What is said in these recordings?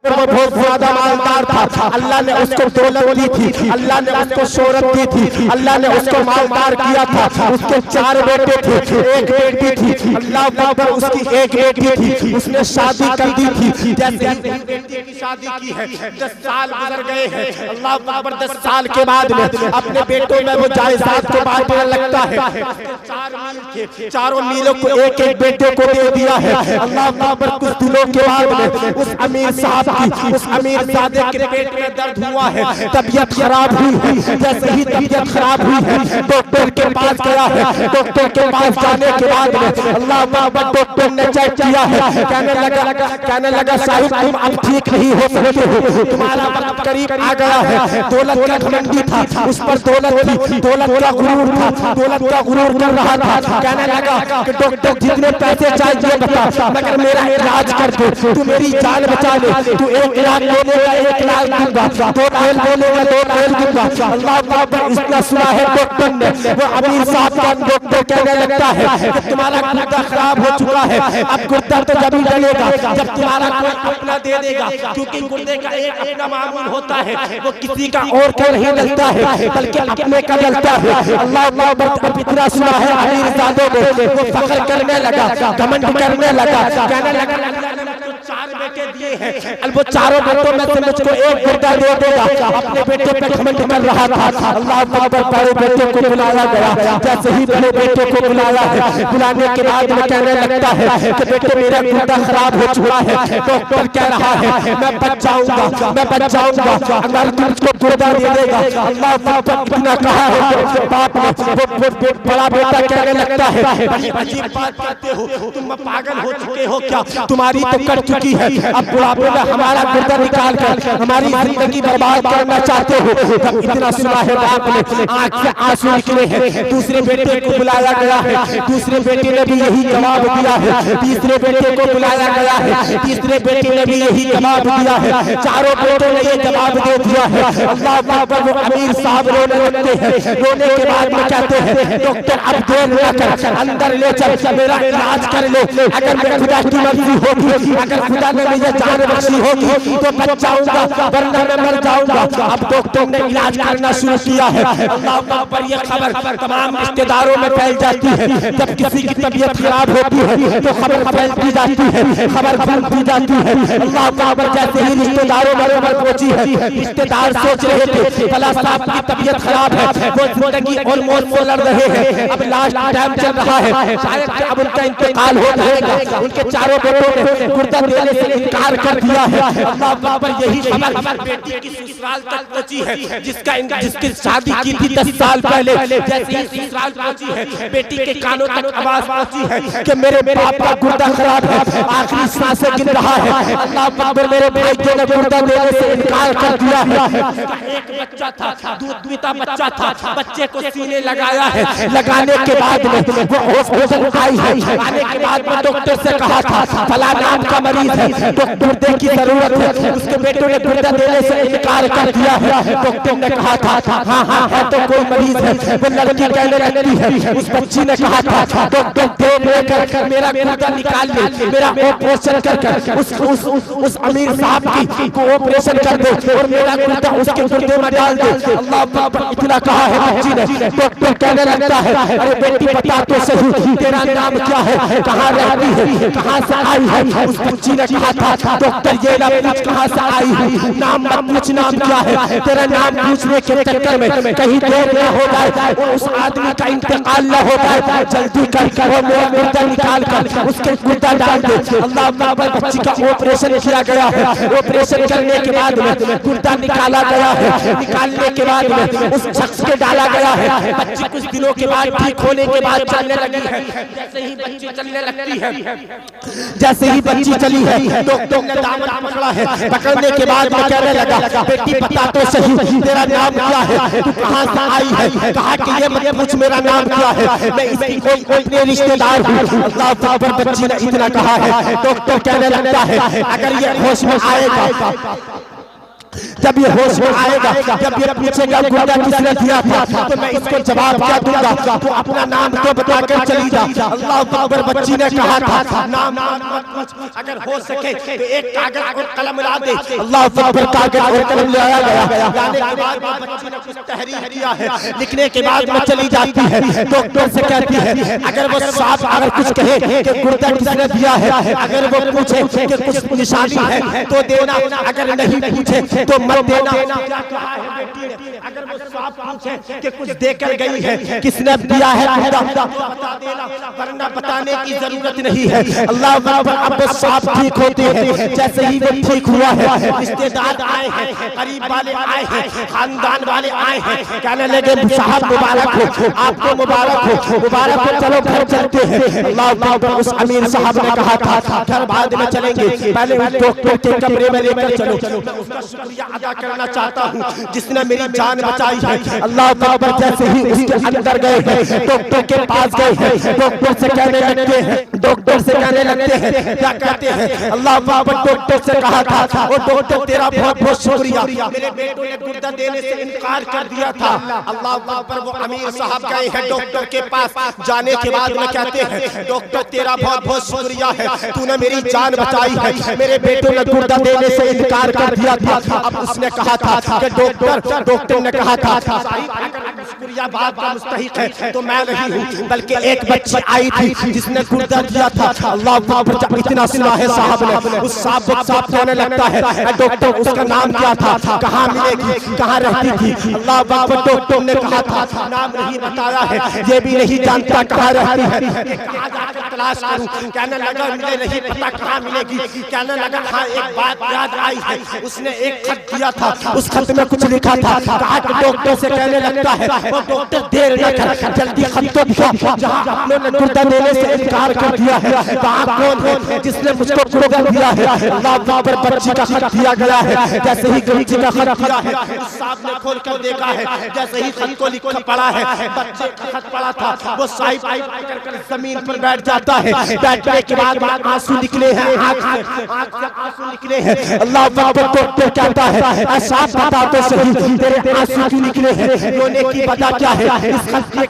वो बहुत ज्यादा मालदार था, अल्लाह ने उसको दौलत दी थी, अल्लाह ने उसको शोहरत दी थी, अल्लाह ने उसको मालदार किया था। उसके 4 बेटे थे, एक बेटी थी, अल्लाह अकबर, उसकी एक बेटी थी, उसने शादी कर दी थी। जैसे बेटी की शादी की है, 10 साल गुजर गए हैं, अल्लाह अकबर 10 साल के बाद में अपने बेटों में वो जायदाद को बांटने लगता है। 4 मील थे, चारों मीलों को एक एक बेटे को दे दिया है। अल्लाह अकबर कुछ दिनों के बाद में उस अमीर साहब उस अमीर ज़ादे के पेट में दर्द हुआ है, तबीयत खराब हुई है। जैसे ही तबीयत खराब हुई है, डॉक्टर के पास गया है। डॉक्टर के पास जाने के बाद में अल्लाह अकबर डॉक्टर ने चेक किया है, कहने लगा साहिब तुम अब ठीक नहीं हो सकते हो, तुम्हारा वक्त करीब आ गया है। दौलत का घमंडी था, उस पर दौलत थी, दौलत का गुरूर था, दौलत का गुरूर कर रहा था। कहने लगा कि डॉक्टर जितने पैसे चाहिए बता, मगर मेरा इलाज कर दो, तू मेरी जान बचा ले। तू 1 लाख बोलेगा 1 लाख दूंगा, 2 लाख बोलेगा 2 लाख दूंगा। अल्लाह अकबर इतना सुना है डॉक्टर ने, वो अमीर साहब का डॉक्टर कहने लगता है कि तुम्हारा गुर्दा खराब हो चुका है, अब गुर्दा तो जब ही डलेगा जब तुम्हारा कोई अपना दे देगा, क्योंकि गुर्दे का एक अपना मामूल होता है, वो किसी का और का नहीं डलता है बल्कि अपने का डलता है। अल्लाह अकबर इतना सुना है अमीर ज़ादे ने, वो फख्र करने लगा, घमंड करने लगा, कहने लगा 4 बेटे दिए हैं, वो चारों बेटों में से मुझको एक गुर्दा दे देगा। अपने बेटे पे घमंड कर रहा था। अल्लाह अकबर बड़े बेटे को बुलाया गया। जैसे ही बड़े बेटे को बुलाया है, बुलाने के बाद में कहने लगता है कि बेटे मेरा गुर्दा खराब हो चुका है। डॉक्टर कह रहा है मैं बच जाऊंगा, मैं बच जाऊंगा अगर तुम मुझको गुर्दा दे देगा। अल्लाह अकबर इतना कहा है बाप ने, वो बड़ा बेटा कहने लगता है अजीब बात कहते हो, तुम पागल हो चुके हो क्या, तुम्हारी तो कट चुकी है, अब बुढ़ापे में हमारा गुर्दा निकाल कर हमारी जिंदगी बर्बाद करना चाहते हो। जब इतना सुना है बाप ने, आंख से आंसू निकले हैं। दूसरे बेटे को बुलाया गया है, दूसरे बेटे ने भी यही जवाब दिया है। तीसरे बेटे को बुलाया गया है, तीसरे बेटे ने भी यही जवाब दिया है। चारों बेटों ने ये जवाब दे दिया है। अल्लाह अकबर, वो अमीर साहब रोने लगते हैं। रोने के बाद में कहते हैं डॉक्टर अब देर न कर, अंदर ले चल, मेरा इलाज कर ले। अगर मैं खुदा की मर्जी होगी, अगर खुदा ने मुझे जान बख्शी होगी तो बच जाऊंगा, वरना मैं मर जाऊंगा। अब डॉक्टर ने इलाज करना शुरू किया है। अल्लाह अकबर, ये खबर तमाम रिश्तेदारों में फैल जाती है। जब किसी की तबीयत खराब होती है तो खबर फैलती जाती है, खबर फैलती जाती है। अल्लाह अकबर, जैसे ही रिश्तेदारों में खबर पहुंची है, रिश्तेदार सोच रहे थे फला साहब की तबीयत खराब है, वो जिंदगी और मौत से लड़ रहे हैं, अब लास्ट टाइम चल रहा है, शायद अब उनका इंतकाल हो जाएगा। उनके चारों बेटों ने गुर्दा देने से इनकार कर दिया है। अल्लाह अकबर, यही खबर बेटी की ससुराल तक पहुंची है, जिसकी शादी की थी 10 साल पहले। जैसे ही ससुराल पहुंची है, बेटी के कानों तक आवाज पहुंची है कि मेरे बाप का गुर्दा खराब है, आखिरी सांसें गिन रहा है। अल्लाह अकबर, मेरे भाई ने गुर्दा देने से इनकार कर दिया है। एक बच्चा था, दूध पीता बच्चा था, बच्चे को सीने लगाया है। लगाने के बाद में वो हॉस्पिटल आई है। आने के बाद में डॉक्टर से कहा था फला नाम का मरीज है, डॉक्टर दे की जरूरत है। उसके बेटों ने गुर्दा देने से इनकार कर दिया है। डॉक्टर ने कहा था हाँ हाँ है तो कोई मरीज है। वो लड़की कहने लगती है, उस बच्ची ने कहा था डॉक्टर देख लेकर मेरा गुर्दा निकाल ले, मेरा ऑपरेशन कर उस अमीर साहब की को ऑपरेशन कर दे और मेरा गुर्दा उसके गुर्दे में डाल दे। अल्लाह अकबर, इतना कहा है बच्ची ने। डॉक्टर कहने लगता है अरे बेटी बता तो सही तेरा नाम क्या है, कहाँ रहती है, कहाँ से आई है। उस बच्ची ने कहा था डॉक्टर ये ना पूछ कहाँ से आई है, नाम मत पूछ, नाम क्या है। तेरा नाम पूछने के चक्कर में कहीं देर न हो जाए, उस आदमी का इंतकाल न हो जाए, जल्दी कर वो मेरा गुर्दा निकाल कर उसके गुर्दा डाल दे। अल्लाह अकबर, बच्ची का ऑपरेशन किया गया है। ऑपरेशन करने के बाद में गुर्दा निकाला गया है। निकालने के बाद में उस शख्स के डाला गया है। बच्ची कुछ दिनों के बाद ठीक होने के बाद चलने लगी है। जैसे ही बच्ची चलने लगती है, जैसे ही बच्ची चली है, डॉक्टर ने दामन पकड़ा है। पकड़ने के बाद में कहने लगा बेटी बता तो सही तेरा नाम क्या है, तू कहाँ से आई है। कहा कि ये मत पूछ मेरा नाम क्या है, मैं इसकी कोई अपने रिश्तेदार हूँ। अल्लाह अकबर, बच्ची ने इतना कहा है। डॉक्टर कहने लगता है अगर ये होश में आएगा जब ये होश में आएगा, जब ये पूछेगा गुर्दा किसने दिया था, तो मैं इसको जवाब क्या दूंगा? तो अपना नाम तो बताकर चली जा। अल्लाह अकबर। बच्ची ने कहा था नाम मत पूछ, अगर हो सके तो एक कागज और कलम ला दे। अल्लाह अकबर। कागज और कलम लाया गया। लाने के बाद बच्ची ने कुछ तहरीर किया है, लिखने के बाद में चली जाती है। डॉक्टर से कहती है अगर वो साफ अगर कुछ कहे कि गुर्दा किसने दिया है, अगर वो पूछे कि कुछ निशानी है तो देना, अगर नहीं पूछे तो मत देना। क्या कहा है बेटी ने? अगर वो साफ पूछे कि कुछ देकर गई है, किसने दिया है गुर्दा, बता देना, वरना बताने की जरूरत नहीं है। अल्लाह अकबर। अब वो साफ ठीक होते हैं। जैसे ही वो ठीक हुआ है, रिश्तेदार आए हैं, करीब वाले आए हैं, खानदान वाले आए हैं, कहने लगे साहब मुबारक हो, आपको मुबारक हो, मुबारक हो, चलो घर चलते हैं। अल्लाह अकबर। उस अमीर साहब ने कहा था घर बाद में चलेंगे, पहले डॉक्टर के कमरे में लेकर चलो। उसका शुक्रिया अदा करना चाहता हूँ जिसने मेरी जान बचाई है। अल्लाह अकबर। जैसे ही उसके अंदर गए हैं, डॉक्टर के पास गए हैं, डॉक्टर से कहने लगते हैं, डॉक्टर से कहने लगते हैं, क्या कहते हैं? अल्लाह अकबर। डॉक्टर से कहा था वो डॉक्टर तेरा बहुत बहुत शुक्रिया, मेरे बेटों ने गुर्दा देने से इनकार कर दिया था। अल्लाह अकबर। वो अमीर साहब गए हैं डॉक्टर के पास, जाने के बाद में कहते हैं डॉक्टर तेरा बहुत बहुत शुक्रिया है, तूने मेरी जान बचाई है, मेरे बेटों ने गुर्दा देने से इनकार कर दिया था। अब उसने कहा था कि डॉक्टर ने कहा था शुक्रिया बात का मुस्तहिक है तो मैं नहीं हूँ, बल्कि एक बच्ची आई थी जिसने गुर्दा दिया था। अल्लाह अकबर। इतना सुना है साहब ने, उस साहब कहने लगता है डॉक्टर उसका नाम क्या था, कहाँ मिलेगी, कहाँ रहती थी? अल्लाह अकबर। डॉक्टर ने कहा था नाम नहीं बताया है, ये भी नहीं जानता कहाँ रहती है, कहाँ जाकर तलाश करूं? कहने लगा मुझे नहीं पता कहाँ मिलेगी। कहने लगा हाँ एक बात याद आई है, उसने एक खत दिया था, उस खत में कुछ लिखा था। कहा कि डॉक्टर से कहने लगता है वो डॉक्टर देर न कर, जल्दी खत तो दिखा जहाँ आपने गुर्दा देने से इनकार कर दिया है, कहाँ कौन है जिसने मुझको गुर्दा दिया है? अल्लाह अकबर। बच्ची का खत दिया गया है। जैसे ही बच्ची का खत दिया है, उस साहब ने खोल कर देखा है, जैसे ही खत को लिखा पड़ा है, बच्चे का खत पड़ा था, वो साहिब कर जमीन पर बैठ जाता है। बैठने के बाद आंसू निकले हैं, आंख से आंसू निकले हैं। अल्लाह अकबर। डॉक्टर कहता है साफ बता तो सही तेरे आंसू क्यों निकले हैं, रोने की वजह क्या है, इस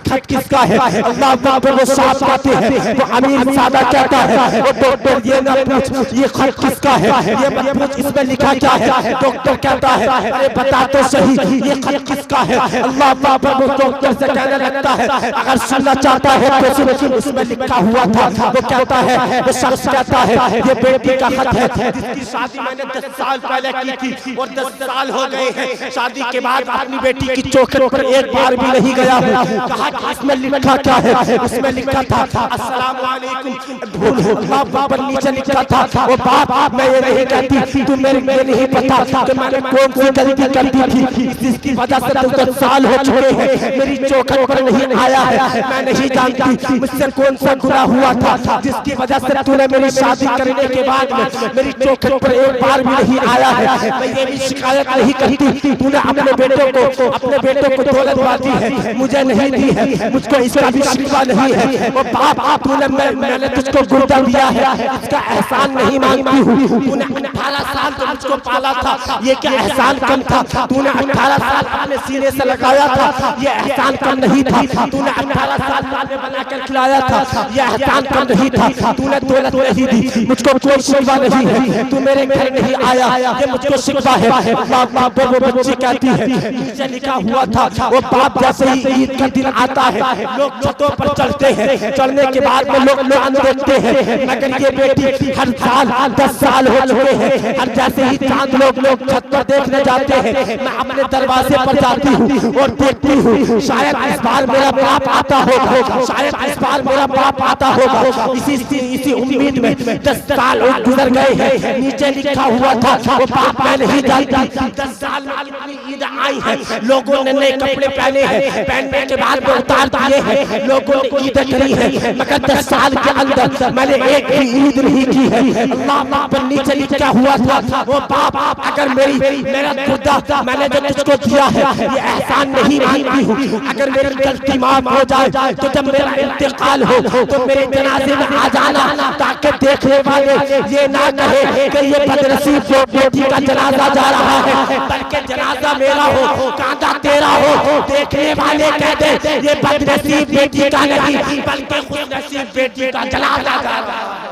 खत किसका है? अल्लाह अकबर। वो साफ कहते हैं, वो अमीर सादा कहता है वो डॉक्टर ये ना पूछ ये खत किसका है, ये मत पूछ इसमें लिखा क्या है। डॉक्टर कहता है अरे बता तो सही ये खत किसका है? अल्लाह अकबर। वो डॉक्टर से कहने लगता है अगर सुनना चाहता है तो सुन, उसमें लिखा हुआ था। वो कहता है वो शख्स कहता है ये बेटी का खत है जिसकी शादी मैंने 10 साल पहले की थी और 10 साल हो गए हैं, शादी के बाद अपनी बेटी की चौखट पर एक बार भी नहीं गया हूँ। कहा कि इसमें लिखा क्या है? उसमें लिखा था अस्सलाम वालेकुम। अल्लाह अकबर। नीचे लिखा था वो बाप मैं ये नहीं कहती, तू मेरे नहीं पता कि मैंने कौन सी गलती कर दी थी जिसकी वजह से 10 साल हो चुके हैं, मेरी चौखट पर नहीं आया है, मैं नहीं जानती मुझसे कौन सा गुनाह हुआ था जिसकी वजह से तूने मेरी शादी करने के बाद में मेरी चौखट पर एक बार भी नहीं आया है। मैं ये भी शिकायत नहीं करती, तूने अपने बेटे को दौलत दी है, मुझे नहीं दी है, मुझको इसका भी शिकवा नहीं है। वो बाप तूने मैंने तुझको गुर्दा दिया है, इसका एहसान नहीं मांगती हूँ। तूने 18 साल तो मुझको पाला था, ये क्या एहसान कम था? तूने 18 साल अपने सीने से लगाया था, ये एहसान कम नहीं था। तूने 18 साल में बना कर खिलाया था, ये एहसान कम नहीं था। तूने दौलत नहीं दी, मुझको कोई शिकवा नहीं है, तू मेरे घर नहीं आया, ये मुझको शिकवा है। वो बच्ची कहती है नीचे लिखा हुआ था वो बाप जैसे ही ईद का दिन आता है लोग छतों पर चलते हैं, चलने के बाद में लोग चांद देखते हैं, मगर ये बेटी हर साल 10 साल हो चुके हैं, हर जैसे ही चांद लोग छत पर देखने जाते हैं, मैं अपने दरवाजे पर जाती हूँ और देखती हूँ शायद इस बार मेरा बाप आता होगा, शायद इस बार मेरा बाप आता होगा। इसी उम्मीद में 10 साल गुजर गए हैं। नीचे लिखा हुआ था वो बाप मैं नहीं जानती। 10 साल में कितनी ईद आई है, लोगों ने नए कपड़े पहने हैं, पहनने के बाद में उतार दिए हैं, लोगों ने ईद करी है, मगर 10 साल के अंदर मैंने एक भी ईद नहीं की है। अल्लाह पर नीचे लिखा हुआ था वो बाप अगर मेरा गुर्दा मैंने जो तुझको दिया है ये एहसान नहीं मानती हूँ, अगर मेरी गलती माफ हो जाए तो जब मेरा इंतकाल हो तो मेरे जनाजे में आ जाना, ताकि देखने वाले ये ना कहे कि ये बदनसीब जो बेटी का जनाजा जा रहा है, बल्कि जनाजा मेरा हो, कांधा तेरा हो। देखने वाले कहते ये बदनसीब बेटी का नहीं, बल्कि खुशनसीब बेटी का जनाजा जा रहा है।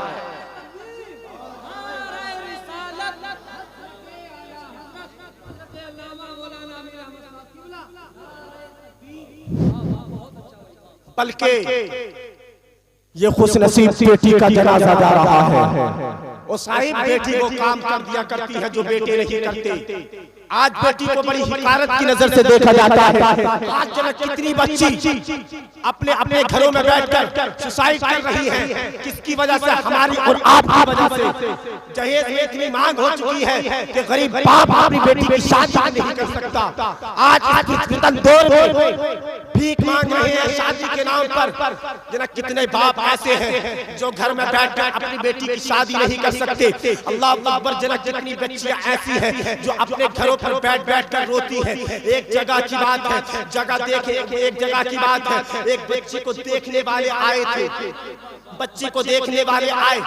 बल्कि ये खुशनसीब बेटी का जनाजा जा रहा है। और साहिब बेटी को काम कर दिया करती है जो बेटे नहीं करते। आज बेटी को बड़ी हिकारत की नजर से देखा जाता है। आज जब कितनी बच्ची अपने अपने घरों में बैठकर सुसाइड कर रही है, किसकी वजह से? हमारी और आपकी वजह से। दहेज में इतनी मांग हो चुकी है कि गरीब बाप अपनी बेटी की शादी नहीं कर सकता। आज इस फितन दौर में भीख मांग रहे हैं शादी के नाम पर। जना कितने बाप ऐसे हैं जो घर में बैठकर अपनी बेटी की शादी नहीं कर सकते। अल्लाह अकबर। जना कितनी बच्चियां ऐसी हैं जो अपने घरों पर बैठ कर रोती है। एक जगह की बात है, जगह देखे एक जगह की बात है, एक बच्ची को देखने वाले आए थे। बच्ची को देखने वाले आए,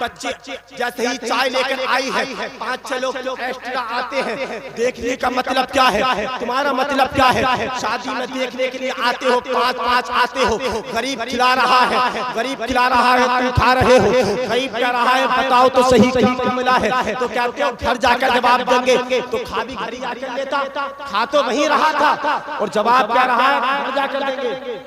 बच्चे जैसे ही चाय लेकर आई है, 5-6 लोग एक्स्ट्रा आते हैं। देखने का मतलब क्या है? तुम्हारा मतलब क्या है? शादी में देखने के लिए आते हो, 5-5 आते हो। गरीब खिला रहा है, गरीब खिला रहा है, तुम खा रहे हो। गरीब कह रहा है बताओ तो सही कहीं पर मिला है? तो कहते हो घर जाकर जवाब देंगे। तो खा भी घर जाकर लेता, खा तो वहीं रहा था और जवाब क्या रहा है? घर जाकर देंगे।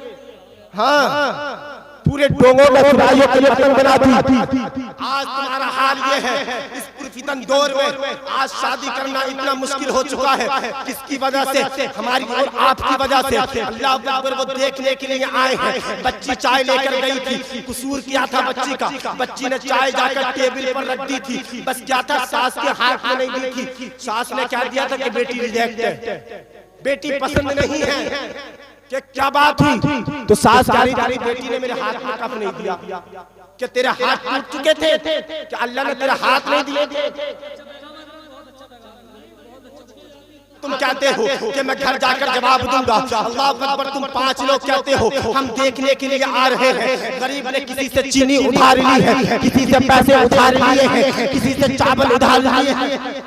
हाँ, पूरे डोंगों में खुदाइयों के लिए पतंग बना दी। आज तुम्हारा हाल ये है इस फितन दौर में। आज शादी करना इतना मुश्किल हो चुका है। किसकी वजह से? हमारी और आपकी वजह से। अल्लाह अकबर। वो देखने के लिए आए हैं। बच्ची चाय लेकर गई थी, कसूर क्या था बच्ची का? बच्ची ने चाय जाकर टेबल पर रख दी थी। बस क्या था? सास के हाथ में नहीं दी थी। सास ने क्या दिया था कि बेटी रिजेक्ट है, बेटी पसंद नहीं है। क्या बात हुई? तो सास कह रही बेटी ने मेरे हाथ में कब नहीं दिया? क्या तेरे हाथ टूट चुके थे? क्या अल्लाह ने तेरे हाथ नहीं दिए थे? तुम कहते हो कि मैं घर जाकर जवाब दूंगा। अल्लाह अकबर। तुम 5 लोग कहते हो हम देखने के लिए आ रहे हैं। गरीब ने किसी से चीनी उधार ली है, किसी से पैसे उधार लिए हैं, किसी से चावल उधार लिए हैं।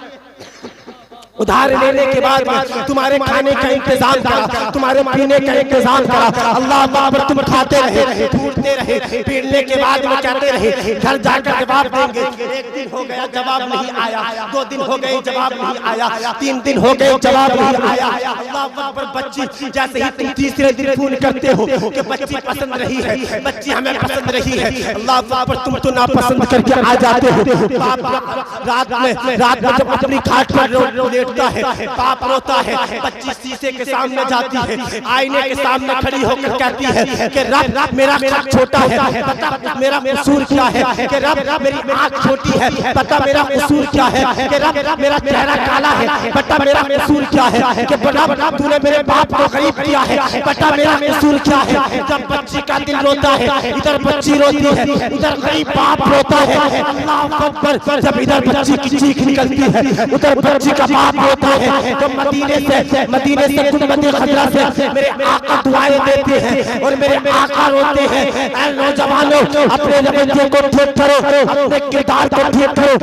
उधार लेने के बाद तुम्हारे खाने का इंतजाम करा, तुम्हारे पीने का इंतजाम करा। अल्लाह अकबर। तुम खाते रहे, टूटते रहे, पीने के बाद में कहते रहे घर जाकर जवाब देंगे। 1 दिन हो गया जवाब नहीं आया, 2 दिन हो गए जवाब नहीं आया, 3 दिन हो गए जवाब नहीं आया। अल्लाह अकबर। बच्ची जैसे ही तुम तीसरे दिन फोन करते हो कि बच्ची पसंद रही है, बच्ची हमें पसंद रही है। अल्लाह अकबर। तुम तो नापसंद करके आ जाते हो। रात में जब अपनी खाट पर है, बाप रोता है। बच्ची शीशे के सामने जाती है, आईने के सामने खड़ी होकर कहती है कि रब मेरा खाट छोटा है, पता मेरा कसूर क्या है? कि रब मेरी आँख छोटी है, पता मेरा कसूर क्या है? कि रब मेरा चेहरा काला है, पता मेरा कसूर क्या है? कि रब तूने मेरे बाप को गरीब किया है, पता मेरा कसूर क्या है? जब बच्ची का दिल रोता है, इधर बच्ची रोती है, उधर गरीब बाप रोता है। अल्लाह अकबर। जब इधर बच्ची की चीख निकलती है, उधर बच्ची का बाप रोता है। तो मदीने से गुंबद खजरा से मेरे आका दुआएं देते हैं और मेरे आका रोते हैं। ऐ नौजवानों, अपने रवैये को ठीक करो, अपने किरदार को ठीक करो।